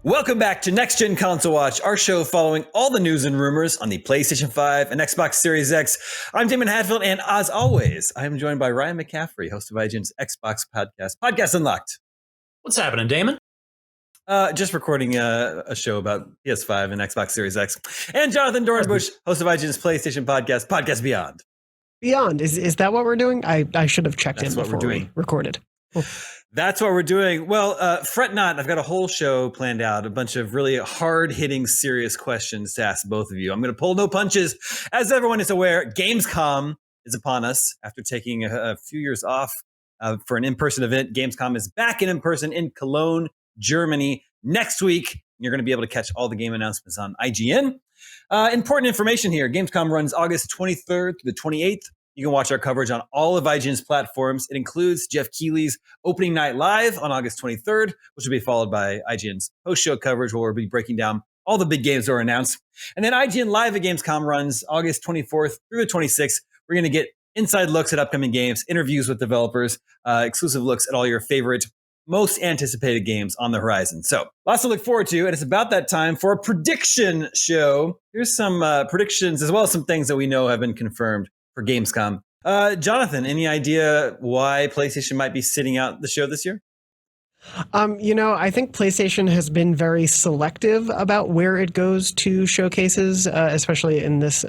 Welcome back to Next Gen Console Watch, our show following all the news and rumors on the PlayStation 5 and Xbox Series X. I'm Daemon Hatfield, and as always, I am joined by Ryan McCaffrey, host of IGN's Xbox podcast, Podcast Unlocked. What's happening, Daemon? Just recording a show about PS5 and Xbox Series X. And Jonathon Dornbush, host of IGN's PlayStation podcast, Podcast Beyond. Beyond, is that what we're doing? I should have checked in before we recorded. Cool. That's what we're doing. Well, fret not. I've got a whole show planned out, a bunch of really hard-hitting, serious questions to ask both of you. I'm going to pull no punches. As everyone is aware, Gamescom is upon us. After taking a few years off for an in-person event, Gamescom is back in person in Cologne, Germany next week. You're going to be able to catch all the game announcements on IGN. Important information here. Gamescom runs August 23rd through the 28th. You can watch our coverage on all of IGN's platforms. It includes Jeff Keighley's opening night live on August 23rd, which will be followed by IGN's post-show coverage, where we'll be breaking down all the big games that were announced. And then IGN Live at Gamescom runs August 24th through the 26th. We're going to get inside looks at upcoming games, interviews with developers, exclusive looks at all your favorite, most anticipated games on the horizon. So lots to look forward to, and it's about that time for a prediction show. Here's some predictions, as well as some things that we know have been confirmed for Gamescom. Jonathon, any idea why PlayStation might be sitting out the show this year? I think PlayStation has been very selective about where it goes to showcases, especially in this,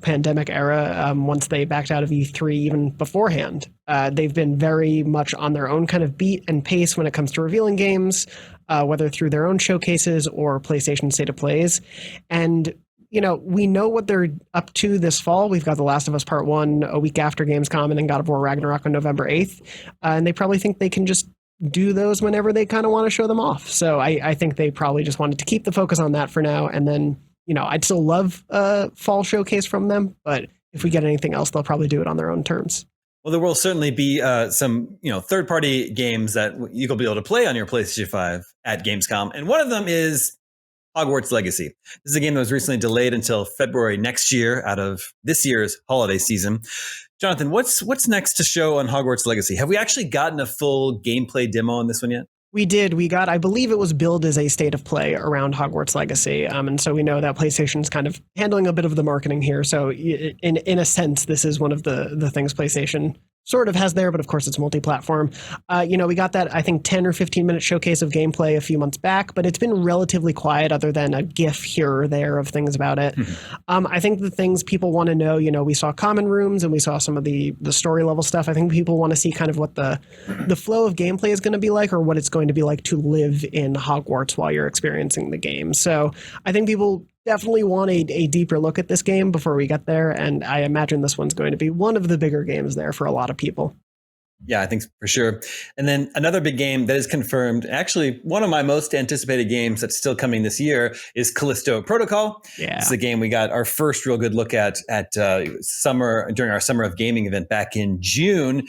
pandemic era. Once they backed out of E3, even beforehand, they've been very much on their own kind of beat and pace when it comes to revealing games, whether through their own showcases or PlayStation State of Plays. And we know what they're up to this fall. We've got The Last of Us Part 1 a week after Gamescom, and then God of War Ragnarok on November 8th. And they probably think they can just do those whenever they kind of want to show them off. So I think they probably just wanted to keep the focus on that for now. And then, I'd still love a fall showcase from them. But if we get anything else, they'll probably do it on their own terms. Well, there will certainly be some, third-party games that you'll be able to play on your PlayStation 5 at Gamescom. And one of them is Hogwarts Legacy. This is a game that was recently delayed until February next year out of this year's holiday season. Jonathon, what's next to show on Hogwarts Legacy? Have we actually gotten a full gameplay demo on this one yet? We did. We got, I believe it was billed as a state of play around Hogwarts Legacy. And so we know that PlayStation's kind of handling a bit of the marketing here. So in a sense, this is one of the things PlayStation sort of has there, but of course it's multi-platform. We got that, I think, 10 or 15 minute showcase of gameplay a few months back, but it's been relatively quiet other than a GIF here or there of things about it. I think the things people want to know, we saw common rooms and we saw some of the story level stuff. I think people want to see kind of what the flow of gameplay is going to be like, or what it's going to be like to live in Hogwarts while you're experiencing the game. So I think people definitely want a deeper look at this game before we get there, and I imagine this one's going to be one of the bigger games there for a lot of people. Yeah, I think for sure. And then another big game that is confirmed, actually one of my most anticipated games that's still coming this year, is Callisto Protocol. Yeah. It's a game we got our first real good look at summer, during our Summer of Gaming event back in June.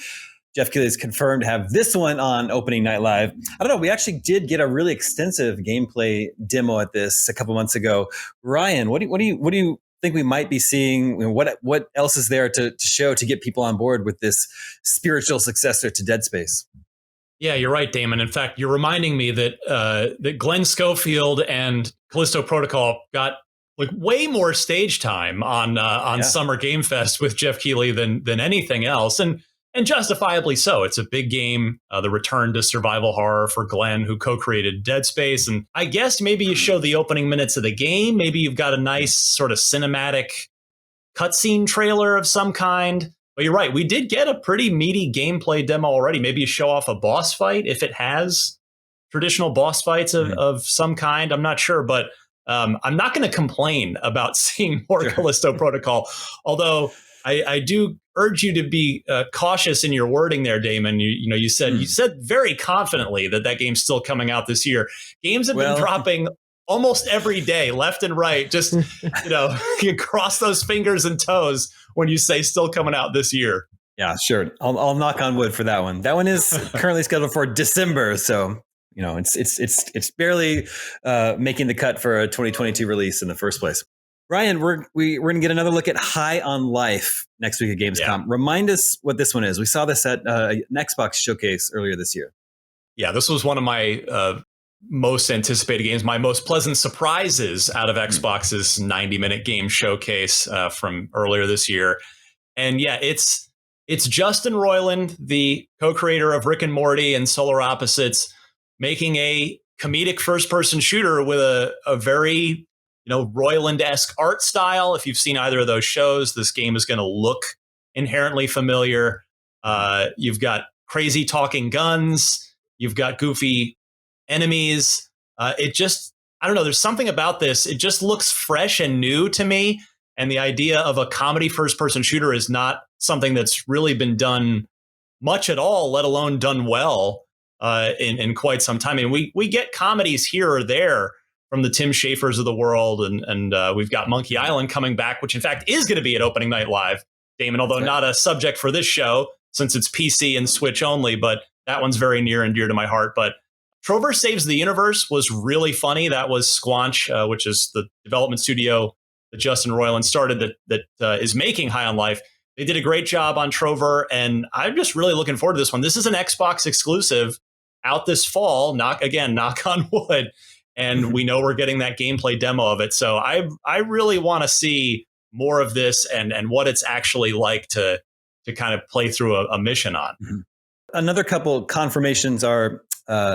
Jeff Keighley is confirmed to have this one on opening night live. I don't know. We actually did get a really extensive gameplay demo at this a couple months ago. Ryan, what do you think we might be seeing? What else is there to show to get people on board with this spiritual successor to Dead Space? Yeah, you're right, Damon. In fact, you're reminding me that Glenn Schofield and Callisto Protocol got like way more stage time on Summer Game Fest with Jeff Keighley than anything else. And justifiably so. It's a big game, the return to survival horror for Glenn, who co-created Dead Space. And I guess maybe you show the opening minutes of the game. Maybe you've got a nice sort of cinematic cutscene trailer of some kind. But you're right. We did get a pretty meaty gameplay demo already. Maybe you show off a boss fight if it has traditional boss fights of some kind. I'm not sure. But I'm not going to complain about seeing more Callisto Protocol, although I do urge you to be cautious in your wording there, Damon. You said very confidently that game's still coming out this year. Games have been dropping almost every day, left and right. Just you cross those fingers and toes when you say still coming out this year. Yeah, sure. I'll knock on wood for that one. That one is currently scheduled for December, so it's barely making the cut for a 2022 release in the first place. Ryan, we're going to get another look at High on Life next week at Gamescom. Yeah. Remind us what this one is. We saw this at an Xbox showcase earlier this year. Yeah, this was one of my most anticipated games, my most pleasant surprises out of Xbox's 90-minute game showcase from earlier this year. And yeah, it's Justin Roiland, the co-creator of Rick and Morty and Solar Opposites, making a comedic first-person shooter with a very Roiland-esque art style. If you've seen either of those shows, this game is going to look inherently familiar. You've got crazy talking guns. You've got goofy enemies. I don't know. There's something about this. It just looks fresh and new to me. And the idea of a comedy first-person shooter is not something that's really been done much at all, let alone done well in quite some time. I mean, we get comedies here or there from the Tim Schafers of the world, and we've got Monkey Island coming back, which in fact is going to be at Opening Night Live, Damon, although not a subject for this show since it's PC and Switch only, but that one's very near and dear to my heart. But Trover Saves the Universe was really funny. That was Squanch, which is the development studio that Justin Roiland started that is making High on Life. They did a great job on Trover, and I'm just really looking forward to this one. This is an Xbox exclusive out this fall, knock on wood, and we know we're getting that gameplay demo of it. So I really want to see more of this and what it's actually like to kind of play through a mission on. Mm-hmm. Another couple confirmations are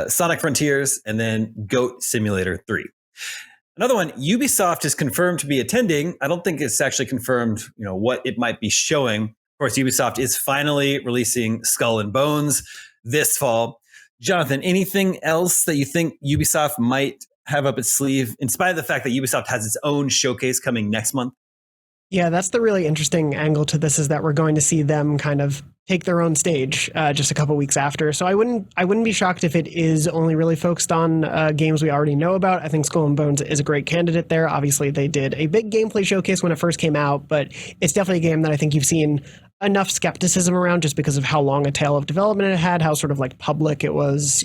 Sonic Frontiers and then Goat Simulator 3. Another one, Ubisoft is confirmed to be attending. I don't think it's actually confirmed, what it might be showing. Of course, Ubisoft is finally releasing Skull and Bones this fall. Jonathan, anything else that you think Ubisoft might have up its sleeve, in spite of the fact that Ubisoft has its own showcase coming next month? Yeah, that's the really interesting angle to this, is that we're going to see them kind of take their own stage just a couple weeks after. So I wouldn't be shocked if it is only really focused on games we already know about. I think Skull and Bones is a great candidate there. Obviously, they did a big gameplay showcase when it first came out, but it's definitely a game that I think you've seen enough skepticism around just because of how long a tail of development it had, how sort of like public it was,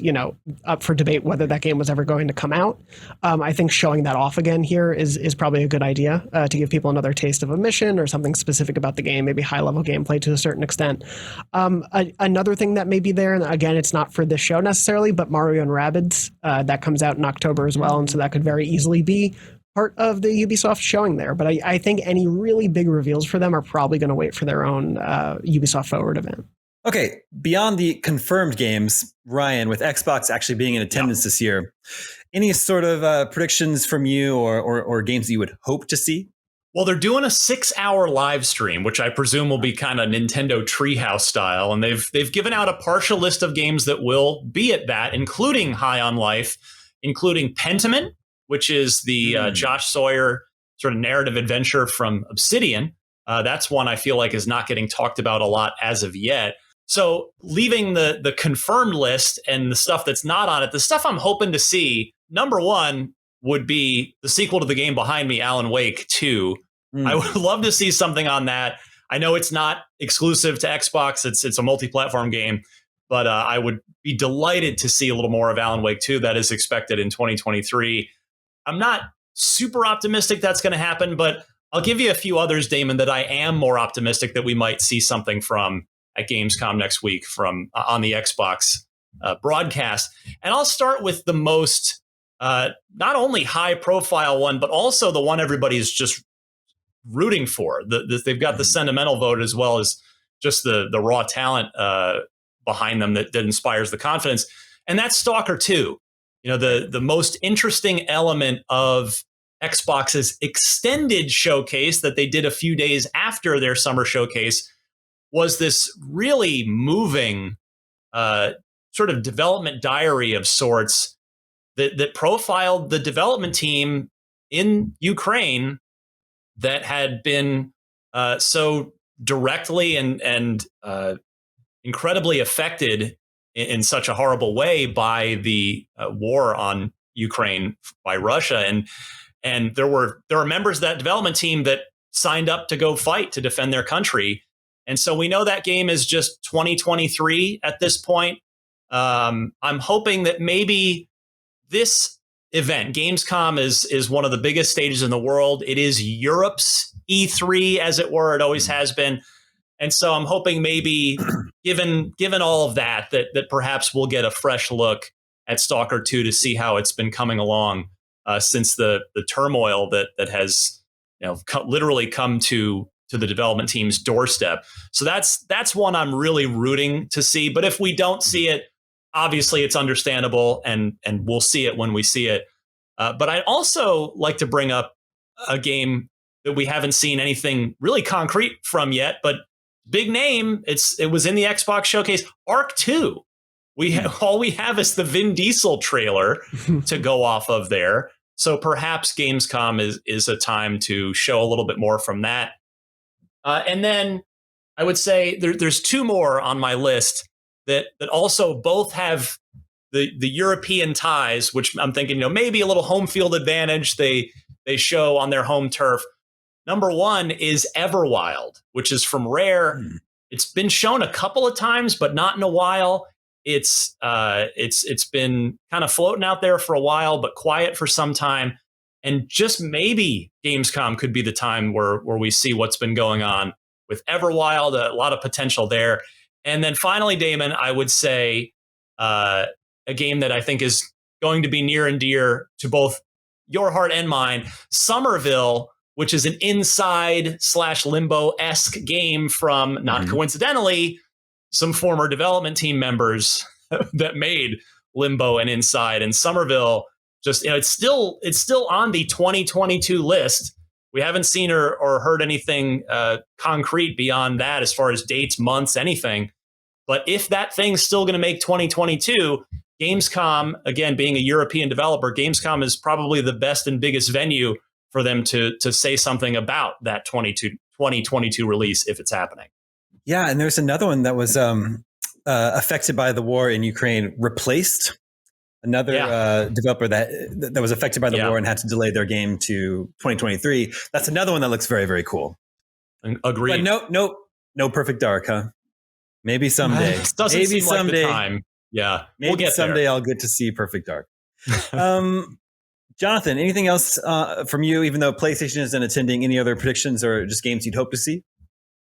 up for debate whether that game was ever going to come out. I think showing that off again here is probably a good idea to give people another taste of a mission or something specific about the game, maybe high level gameplay to a certain extent. Another thing that may be there, and again, it's not for this show necessarily, but Mario and Rabbids, that comes out in October as well. And so that could very easily be part of the Ubisoft showing there. But I think any really big reveals for them are probably going to wait for their own Ubisoft Forward event. Okay, beyond the confirmed games, Ryan, with Xbox actually being in attendance this year, any sort of predictions from you or games that you would hope to see? Well, they're doing a 6-hour live stream, which I presume will be kind of Nintendo Treehouse style. And they've given out a partial list of games that will be at that, including High on Life, including Pentiment, which is the Josh Sawyer sort of narrative adventure from Obsidian. That's one I feel like is not getting talked about a lot as of yet. So leaving the confirmed list and the stuff that's not on it, the stuff I'm hoping to see, number one would be the sequel to the game behind me, Alan Wake 2. I would love to see something on that. I know it's not exclusive to Xbox. It's a multi-platform game, but I would be delighted to see a little more of Alan Wake 2. That is expected in 2023. I'm not super optimistic that's going to happen, but I'll give you a few others, Damon, that I am more optimistic that we might see something from at Gamescom next week from on the Xbox broadcast. And I'll start with the most not only high profile one, but also the one everybody's just rooting for. They've got the sentimental vote as well as just the raw talent behind them that inspires the confidence. And that's Stalker 2. The most interesting element of Xbox's extended showcase that they did a few days after their summer showcase was this really moving sort of development diary of sorts that profiled the development team in Ukraine that had been so directly and incredibly affected in such a horrible way by the war on Ukraine by Russia. And there were members of that development team that signed up to go fight to defend their country. And so we know that game is just 2023 at this point. I'm hoping that maybe this event, Gamescom, is one of the biggest stages in the world. It is Europe's E3, as it were. It always has been. And so I'm hoping maybe, given all of that perhaps we'll get a fresh look at Stalker 2 to see how it's been coming along since the turmoil that has literally come to the development team's doorstep. So that's one I'm really rooting to see. But if we don't see it, obviously it's understandable, and we'll see it when we see it. But I'd also like to bring up a game that we haven't seen anything really concrete from yet, but big name. It was in the Xbox showcase, Ark 2. All we have is the Vin Diesel trailer to go off of there. So perhaps Gamescom is a time to show a little bit more from that. And then I would say there's two more on my list that also both have the European ties, which I'm thinking, maybe a little home field advantage they show on their home turf. Number one is Everwild, which is from Rare. It's been shown a couple of times, but not in a while. It's been kind of floating out there for a while, but quiet for some time. And just maybe Gamescom could be the time where we see what's been going on with Everwild. A lot of potential there. And then finally, Damon, I would say a game that I think is going to be near and dear to both your heart and mine, Somerville, which is an Inside/Limbo-esque game from, not coincidentally, some former development team members that made Limbo and Inside. And Somerville, just it's still on the 2022 list. We haven't seen or heard anything concrete beyond that as far as dates, months, anything. But if that thing's still going to make 2022, Gamescom, again, being a European developer, Gamescom is probably the best and biggest venue for them to say something about that 2022 release if it's happening. Yeah, and there's another one that was affected by the war in Ukraine, Replaced. Another developer that was affected by the war and had to delay their game to 2023. That's another one that looks very, very cool. Agreed. But no Perfect Dark, huh? Maybe someday. Doesn't maybe seem someday. Like the time. Yeah, maybe we'll get someday there. I'll get to see Perfect Dark. Jonathon, anything else from you, even though PlayStation isn't attending, any other predictions or just games you'd hope to see?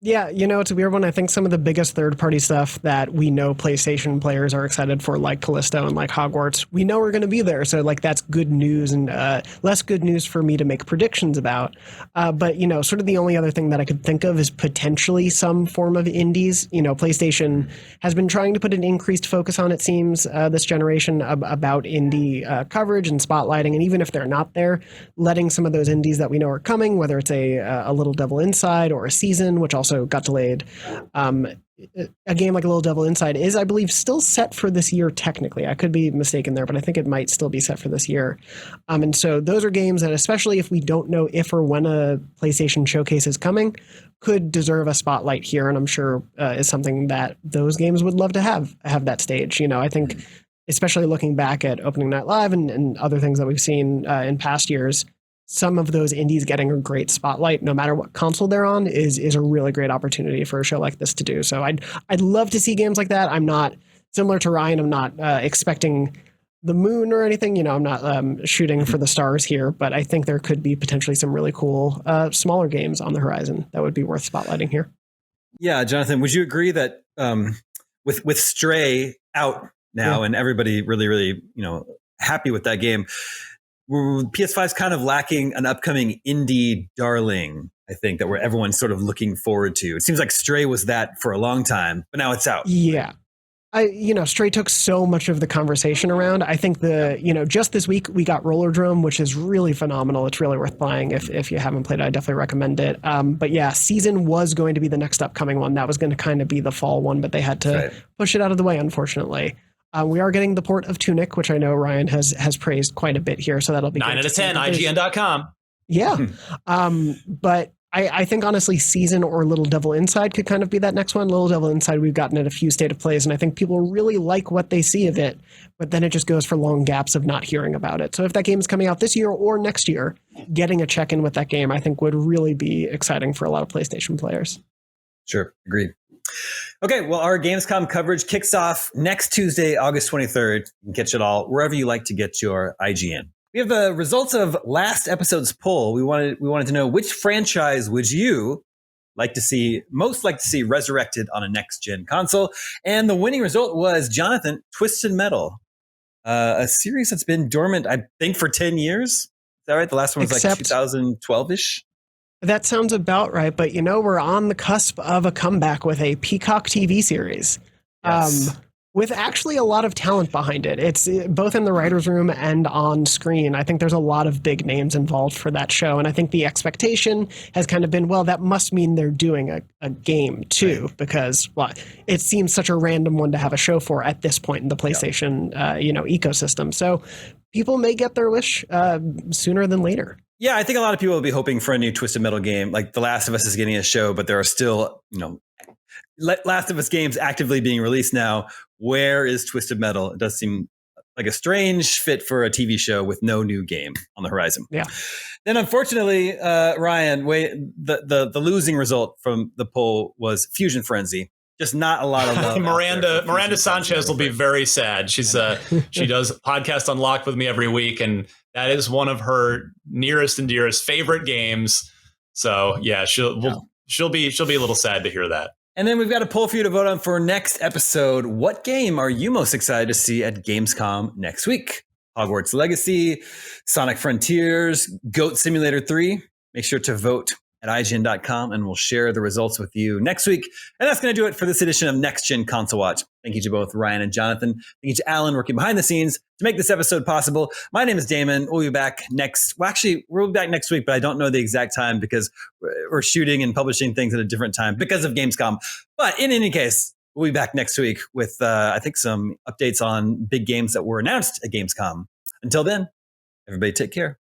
Yeah, it's a weird one. I think some of the biggest third-party stuff that we know PlayStation players are excited for, like Callisto and like Hogwarts, we know we're going to be there. So that's good news, and less good news for me to make predictions about. But, sort of the only other thing that I could think of is potentially some form of indies. PlayStation has been trying to put an increased focus on, it seems, this generation about indie coverage and spotlighting. And even if they're not there, letting some of those indies that we know are coming, whether it's a Little Devil Inside or a Season, which also got delayed. A game like A Little Devil Inside is, I believe, still set for this year technically. I could be mistaken there, but I think it might still be set for this year. And so those are games that, especially if we don't know if or when a PlayStation showcase is coming, could deserve a spotlight here. And I'm sure is something that those games would love to have that stage. I think, especially looking back at Opening Night Live and other things that we've seen in past years, some of those indies getting a great spotlight, no matter what console they're on, is a really great opportunity for a show like this to do. So I'd love to see games like that. I'm not, similar to Ryan, I'm not expecting the moon or anything. I'm not shooting for the stars here, but I think there could be potentially some really cool smaller games on the horizon that would be worth spotlighting here. Yeah, Jonathon, would you agree that with Stray out now and everybody really, really, happy with that game, PS5 is kind of lacking an upcoming indie darling, I think, that everyone's sort of looking forward to. It seems like Stray was that for a long time, but now it's out. Yeah. Stray took so much of the conversation around. I think just this week we got Rollerdrome, which is really phenomenal. It's really worth playing. If you haven't played it, I definitely recommend it. But yeah, Season was going to be the next upcoming one. That was going to kind of be the fall one, but they had to push it out of the way, unfortunately. We are getting the port of Tunic, which I know Ryan has praised quite a bit here. So that'll be 9 out of 10, IGN.com. Yeah. But I think, honestly, Season or Little Devil Inside could kind of be that next one. Little Devil Inside, we've gotten at a few state of plays, and I think people really like what they see of it. But then it just goes for long gaps of not hearing about it. So if that game is coming out this year or next year, getting a check-in with that game, I think, would really be exciting for a lot of PlayStation players. Sure. Agreed. Okay, well, our Gamescom coverage kicks off next Tuesday, August 23rd. You can catch it all wherever you like to get your IGN. We have the results of last episode's poll. We wanted to know, which franchise would you most like to see resurrected on a next-gen console? And the winning result was, Jonathon, Twisted Metal. A series that's been dormant, I think, for 10 years. Is that right? The last one was like 2012-ish. That sounds about right. But, we're on the cusp of a comeback with a Peacock TV series. Yes. With actually a lot of talent behind it. It's both in the writer's room and on screen. I think there's a lot of big names involved for that show. And I think the expectation has kind of been, well, that must mean they're doing a game too, because it seems such a random one to have a show for at this point in the PlayStation, ecosystem. So people may get their wish sooner than later. Yeah, I think a lot of people will be hoping for a new Twisted Metal game. Like The Last of Us is getting a show, but there are still, Last of Us games actively being released now. Where is Twisted Metal? It does seem like a strange fit for a TV show with no new game on the horizon. Yeah. Then, unfortunately, Ryan, the losing result from the poll was Fusion Frenzy. Just not a lot of love. Miranda Sanchez will be very sad. She does podcast Unlocked with me every week, and that is one of her nearest and dearest favorite games. So yeah, she'll be a little sad to hear that. And then we've got a poll for you to vote on for next episode. What game are you most excited to see at Gamescom next week? Hogwarts Legacy, Sonic Frontiers, Goat Simulator 3. Make sure to vote at IGN.com, and we'll share the results with you next week. And that's going to do it for this edition of Next Gen Console Watch. Thank you to both Ryan and Jonathan. Thank you to Alan working behind the scenes to make this episode possible. My name is Damon. We'll be back we'll be back next week, but I don't know the exact time because we're shooting and publishing things at a different time because of Gamescom. But in any case, we'll be back next week with, I think, some updates on big games that were announced at Gamescom. Until then, everybody take care.